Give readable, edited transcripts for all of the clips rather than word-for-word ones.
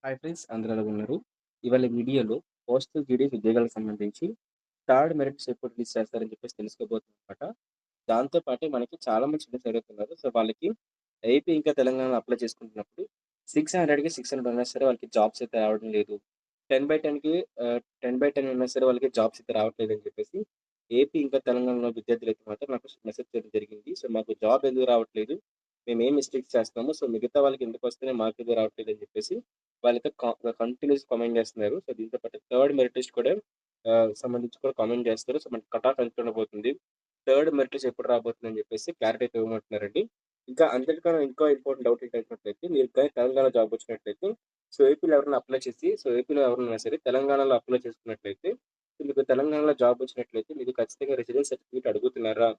Hi friends, అందరూ ఎలా ఉన్నారు? ఇవాళ వీడియోలో పోస్టల్ జీడీఎస్ ఉద్యోగాలకు సంబంధించి థర్డ్ మెరిట్స్ ఎప్పుడు రిలీజ్ చేస్తారని చెప్పేసి తెలుసుకోబోతుందన్నమాట. దాంతో పాటు మనకి చాలా మంది స్టూడెంట్స్ ఎవరైతే ఉన్నారో, సో వాళ్ళకి ఏపీ ఇంకా తెలంగాణలో అప్లై చేసుకుంటున్నప్పుడు 600కి 600 ఉన్నా సరే వాళ్ళకి జాబ్స్ అయితే రావడం లేదు. 10/10కి 10/10 ఉన్నా సరే వాళ్ళకి జాబ్స్ అయితే రావట్లేదని చెప్పేసి ఏపీ ఇంకా తెలంగాణలో విద్యార్థులైతే మాత్రం నాకు మెసేజ్ చేయడం జరిగింది. సో మాకు జాబ్ ఎందుకు రావట్లేదు? మేమేం మిస్టేక్స్ చేస్తున్నాము. సో మిగతా వాళ్ళకి ఎందుకు వస్తున్నాయి మాకెందుకు రావట్లేదని చెప్పేసి వాళ్ళైతే కంటిన్యూస్ కామెంట్ చేస్తున్నారు. సో దీంతో పాటు థర్డ్ మెరిట్ లిస్ట్ కూడా సంబంధించి కూడా కామెంట్ చేస్తారు. సో మనకి కట్ ఆఫ్ ఎంత ఉండబోతుంది? థర్డ్ మెరిట్ లిస్ట్ ఎప్పుడు రాబోతుందని చెప్పేసి క్లారిటీ అయితే ఇవ్వమంటున్నారండి. ఇంకా అంతటికన్నా ఇంకా ఇంపార్టెంట్ డౌట్ ఏంటంటే మీరు గాని తెలంగాణ జాబ్ వచ్చినట్లయితే సో ఏపీలో ఎవరైనా అప్లై చేసి సో ఏపీలో ఎవరైనా సరే తెలంగాణలో అప్లై చేసుకున్నట్లయితే సో మీకు తెలంగాణలో జాబ్ వచ్చినట్లయితే మీకు ఖచ్చితంగా రెసిడెన్స్ సర్టిఫికేట్ అడుగుతున్నారా?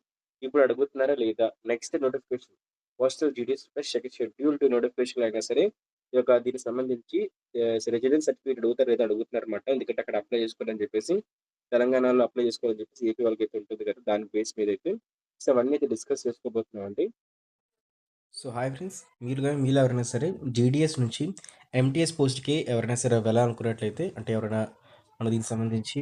ఇప్పుడు అడుగుతున్నారా లేదా? Next notification postal GDS plus schedule to notification అయినా సరే ఈ యొక్క దీనికి సంబంధించి రెసిడెన్స్ సర్టిఫికేట్ అడుగుతారో లేదో అడుగుతున్నారన్నమాట. ఎందుకంటే అక్కడ అప్లై చేసుకోవాలని చెప్పేసి తెలంగాణలో అప్లై చేసుకోవాలని చెప్పేసి ఏపీ వాళ్ళకైతే ఉంటుంది కదా! దాని బేస్ మీద అయితే సో అవన్నీ అయితే డిస్కస్ చేసుకోబోతున్నామండి. సో హాయ్ ఫ్రెండ్స్, మీలో ఎవరైనా సరే జీడీఎస్ నుంచి ఎంటీఎస్ పోస్ట్కి ఎవరైనా సరే వెళ్ళాలనుకున్నట్లయితే, అంటే ఎవరైనా మన దీనికి సంబంధించి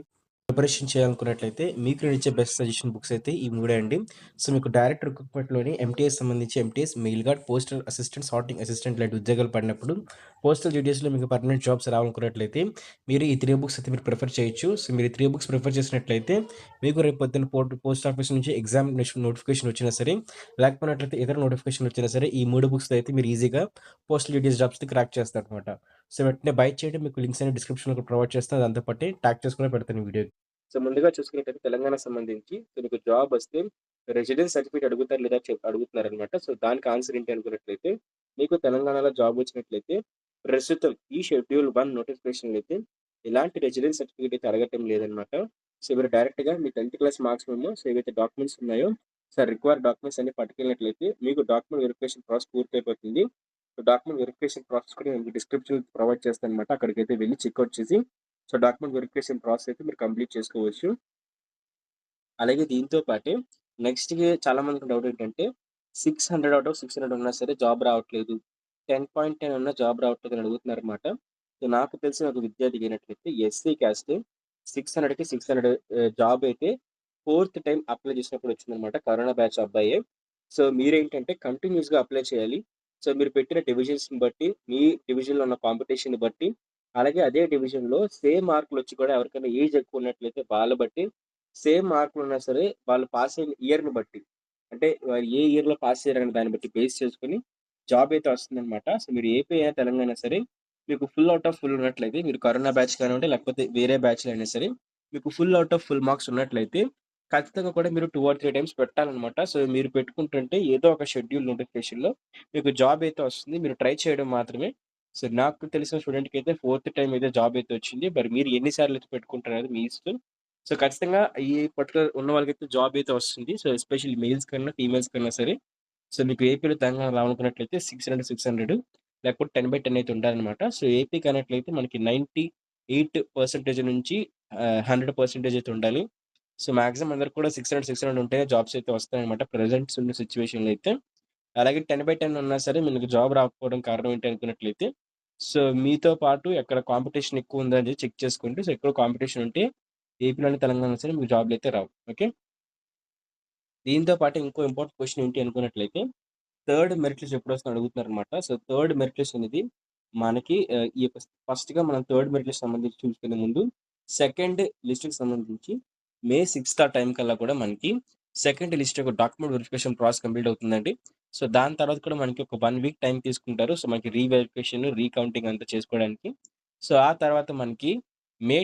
ప్రిపరేషన్ చేయాలనుకున్నట్లయితే మీకు నేను ఇచ్చే బెస్ట్ సజెషన్ బుక్స్ అయితే ఈ మూడే అండి. సో మీకు డైరెక్ట్ రిక్రూట్మెంట్లోని ఎంటీఎస్ సంబంధించి MTS mail gourd, postal assistant, sorting assistant లాంటి ఉద్యోగాలు పడినప్పుడు పోస్టల్ జీడీఎస్లో మీకు పర్మనెంట్ జాబ్స్ రావాలనుకున్నట్లయితే మీరు ఈ 3 బుక్స్ అయితే మీరు ప్రిఫర్ చేయొచ్చు. సో మీరు ఈ 3 బుక్స్ ప్రిఫర్ చేసినట్లయితే మీకు రేపు పొద్దున్న పోస్ట్ ఆఫీస్ నుంచి ఎగ్జామినేషన్ నోటిఫికేషన్ వచ్చినా సరే, లేకపోయినట్లయితే ఇతర నోటిఫికేషన్ వచ్చినా సరే ఈ 3 బుక్స్‌తో అయితే మీరు ఈజీగా పోస్టల్ జీడీఎస్ జాబ్స్‌ని క్రాక్ చేస్తారనమాట. సో వెంటనే బై చేయండి. మీకు లింక్స్ అనేవి డిస్క్రిప్షన్‌లో ప్రొవైడ్ చేస్తాను. దాంతో పాటు ట్యాగ్ చేసుకొని పెడతాను ఈ వీడియో. సో ముందుగా చూసుకున్నట్టయితే తెలంగాణకు సంబంధించి సో మీకు జాబ్ వస్తే రెసిడెన్స్ సర్టిఫికేట్ అడుగుతారు లేదా అడుగుతున్నారనమాట. సో దానికి ఆన్సర్ ఏంటి అనుకున్నట్లయితే మీకు తెలంగాణలో జాబ్ వచ్చినట్లయితే ప్రస్తుతం ఈ షెడ్యూల్ 1 నోటిఫికేషన్‌లో అయితే ఎలాంటి రెసిడెన్స్ సర్టిఫికేట్ అయితే అడగటం లేదనమాట. సో మీరు డైరెక్ట్‌గా మీ 10థ్ క్లాస్ మార్క్స్ మెమో సో ఏవైతే డాక్యుమెంట్స్ ఉన్నాయో సో రిక్వైర్డ్ డాక్యుమెంట్స్ అన్ని పట్టుకెళ్ళినట్లయితే మీకు డాక్యుమెంట్ వెరిఫికేషన్ ప్రాసెస్ పూర్తయిపోతుంది. సో డాక్యుమెంట్ వెరిఫికేషన్ ప్రాసెస్ కూడా నేను డిస్క్రిప్షన్ ప్రొవైడ్ చేస్తాననమాట. అక్కడికైతే వెళ్లి చెక్‌ఔట్ చేసి సో డాక్యుమెంట్ వెరిఫికేషన్ ప్రాసెస్ అయితే మీరు కంప్లీట్ చేసుకోవచ్చు. అలాగే దీంతో పాటే నెక్స్ట్‌కి చాలా మందికి డౌట్ ఏంటంటే 600 ఔట్ ఆఫ్ 600 ఉన్నా సరే జాబ్ రావట్లేదు. 10.10 ఉన్నా జాబ్ రావట్లేదని అడుగుతున్నారన్నమాట. సో నాకు తెలిసిన ఒక విద్యార్థికి అయినట్లయితే ఎస్సీ క్యాస్ట్ 600కి 600 జాబ్ అయితే ఫోర్త్ టైమ్ అప్లై చేసినప్పుడు వచ్చిందన్నమాట. కరోనా బ్యాచ్ అబ్బాయే. సో మీరేంటంటే కంటిన్యూయస్‌గా అప్లై చేయాలి. సో మీరు పెట్టిన డివిజన్స్‌ని బట్టి, మీ డివిజన్‌లో ఉన్న కాంపిటీషన్‌ని బట్టి, అలాగే అదే డివిజన్‌లో సేమ్ మార్కులొచ్చి కూడా ఎవరికైనా ఏజ్ ఎక్కువ ఉన్నట్లయితే వాళ్ళ బట్టి సేమ్ మార్కులున్నా సరే, వాళ్ళు పాస్ అయిన ఇయర్‌ని బట్టి, అంటే వాళ్ళు ఏ ఇయర్‌లో పాస్ అయ్యారనే దాన్ని బట్టి బేస్ చేసుకొని జాబ్ అయితే వస్తుందనమాట. సో, మీరు ఏపీ అయినా, తెలంగాణ అయినా సరే, మీకు ఫుల్ ఔట్ ఆఫ్ ఫుల్ ఉన్నట్లయితే, మీరు కరోనా బ్యాచ్ కానివ్వండి, లేకపోతే వేరే బ్యాచ్‌లో అయినా సరే, మీకు full out of full marks ఉన్నట్లయితే, ఖచ్చితంగా కూడా మీరు 2 ఆర్ 3 టైమ్స్ పెట్టాలనమాట. సో, మీరు పెట్టుకుంటుంటే ఏదో ఒక షెడ్యూల్ నోటిఫికేషన్‌లో మీకు జాబ్ అయితే వస్తుంది. మీరు ట్రై చేయడం మాత్రమే. సో, నాకు తెలిసిన స్టూడెంట్‌కైతే ఫోర్త్ టైమ్ అయితే జాబ్ అయితే వచ్చింది. మరి మీరు ఎన్ని సార్లు అయితే పెట్టుకుంటారనేది మీ ఇష్టం. సో, ఖచ్చితంగా ఈ పర్టిక్యులర్ ఉన్న వాళ్ళకైతే జాబ్ అయితే వస్తుంది. సో, ఎస్పెషల్లీ మెయిల్స్ కన్నా, ఫీమేల్స్ కన్నా సరే. సో, మీకు ఏపీలో తెలంగాణ రావాలనుకున్నట్లయితే 600 లేకపోతే 10/10 అయితే ఉండాలనమాట. సో, ఏపీకి అన్నట్లయితే మనకి 98% నుంచి 100% అయితే ఉండాలి. సో, మాక్సిమం అందరికి కూడా 600 ఉంటేనే జాబ్స్ అయితే వస్తాయన్నమాట. ప్రెజెంట్స్ ఉన్న సిట్యుయేషన్‌లో అయితే. అలాగే 10/10 ఉన్నా సరే మీకు జాబ్ రాకపోవడం కారణం ఏంటి అనుకున్నట్లయితే, సో, మీతో పాటు ఎక్కడ కాంపిటీషన్ ఎక్కువ ఉందా అని చెక్ చేసుకోండి. సో, ఎక్కువ కాంపిటీషన్ ఉంటే ఏపీలోని, తెలంగాణలో సరే మీకు జాబ్‌లయితే రావు. ఓకే. దీంతో పాటు ఇంకో ఇంపార్టెంట్ క్వెషన్ ఏంటి అనుకున్నట్లయితే, థర్డ్ మెరిట్ లిస్ట్ ఎప్పుడొస్తుందని అడుగుతున్నారనమాట. సో, థర్డ్ మెరిట్ లిస్ట్ అనేది మనకి ఈ యొక్క ఫస్ట్‌గా మనం థర్డ్ మెరిట్ లిస్ట్ సంబంధించి చూసుకునే ముందు, సెకండ్ లిస్ట్‌కి సంబంధించి మే 6థ్ ఆ టైం కల్లా కూడా మనకి సెకండ్ లిస్ట్ యొక్క డాక్యుమెంట్ వెరిఫికేషన్ ప్రాసెస్ కంప్లీట్ అవుతుందండి. సో, దాని తర్వాత కూడా మనకి ఒక 1 వీక్ టైం తీసుకుంటారు. సో, మనకి రీవెరిఫికేషన్, రీకౌంటింగ్ అంతా చేసుకోవడానికి. సో, ఆ తర్వాత మనకి మే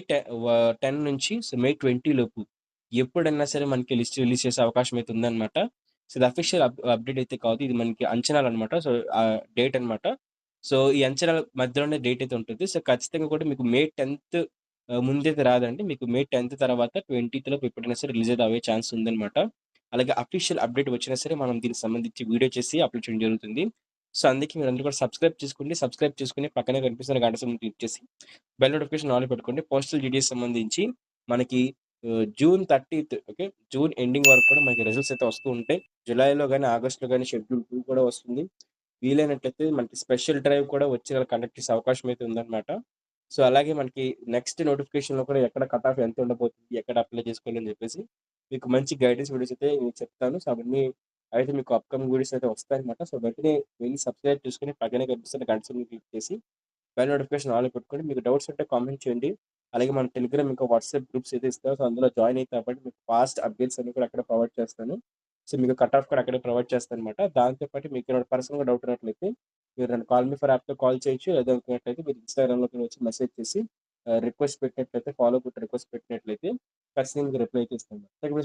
10 నుంచి మే 20 లోపు ఎప్పుడైనా సరే మనకి లిస్ట్ రిలీజ్ చేసే అవకాశం అయితే ఉందన్నమాట. సో, ఇది అఫీషియల్ అప్డేట్ అయితే కాదు. ఇది మనకి అంచనాలనమాట. సో, డేట్ అనమాట. సో, ఈ అంచనాల మధ్యలోనే డేట్ అయితే ఉంటుంది. సో, ఖచ్చితంగా కూడా మీకు మే 10థ్ ముందైతే రాదండి. మీకు మే 10థ్ తర్వాత 20థ్ లోపు ఎప్పుడైనా సరే రిలీజ్ అయితే అయ్యే ఛాన్స్ ఉందనమాట. అలాగే అఫీషియల్ అప్డేట్ వచ్చినా సరే మనం దీనికి సంబంధించి వీడియో చేసి అప్‌లోడ్ చేయడం జరుగుతుంది. సో, అందుకే మీరందరూ కూడా సబ్స్క్రైబ్ చేసుకోండి. సబ్స్క్రైబ్ చేసుకొని పక్కనే కనిపిస్తున్న గంట సింబల్ క్లిక్ చేసి బెల్ నోటిఫికేషన్ ఆన్‌లో పెట్టుకోండి. పోస్టల్ జీడీఎస్ సంబంధించి మనకి జూన్ 30థ్ ఓకే. జూన్ ఎండింగ్ వరకు కూడా మనకి రిజల్ట్స్ అయితే వస్తూ ఉంటాయి. జులైలో గాని, ఆగస్ట్‌లో గాని షెడ్యూల్ 2 కూడా వస్తుంది. వీలైనట్లయితే మనకి స్పెషల్ డ్రైవ్ కూడా వచ్చి కండక్ట్ చేసే అవకాశం అయితే ఉందన్నమాట. సో, అలాగే మనకి నెక్స్ట్ నోటిఫికేషన్‌లో కూడా ఎక్కడ కట్ ఆఫ్ ఎంత ఉండబోతుంది, ఎక్కడ అప్లై చేసుకోవాలని చెప్పేసి మీకు మంచి గైడెన్స్ వీడియోస్ అయితే నేను చెప్తాను. సో, అవన్నీ అయితే మీకు అప్‌కమింగ్ వీడియోస్ అయితే వస్తాయన్నమాట. సో, వెంటనే వెళ్లి సబ్స్క్రైబ్ చేసుకొని పక్కనే కనిపిస్తున్న గంట సింబల్ క్లిక్ చేసి బెల్ నోటిఫికేషన్ ఆల్‌లో పెట్టుకోండి. మీకు డౌట్స్ ఉంటే కామెంట్ చేయండి. అలాగే మన టెలిగ్రామ్ ఇంకా వాట్సాప్ గ్రూప్స్ అయితే ఇస్తాం. సో, అందులో జాయిన్ అయితే అవ్వండి. మీకు ఫాస్ట్ అప్డేట్స్ అన్నీ కూడా అక్కడే ప్రొవైడ్ చేస్తాను. సో, మీకు కట్ ఆఫ్ కూడా అక్కడే ప్రొవైడ్ చేస్తానన్నమాట. దాంతో పాటు మీకేమైనా పర్సనల్‌గా డౌట్ ఉన్నట్లయితే మీరు నన్ను కాల్ మీ ఫర్ యాప్‌తో కాల్ చేయొచ్చు. లేదా అనుకున్నట్లయితే మీరు ఇన్‌స్టాగ్రామ్‌లోకి వచ్చి మెసేజ్ చేసి రిక్వెస్ట్ పెట్టినట్లయితే ఫాలో బుట్ రిక్వెస్ట్ పెట్టినట్లయితే ఖచ్చితంగా మీకు రిప్లై అయితే ఇస్తాను. Thank you.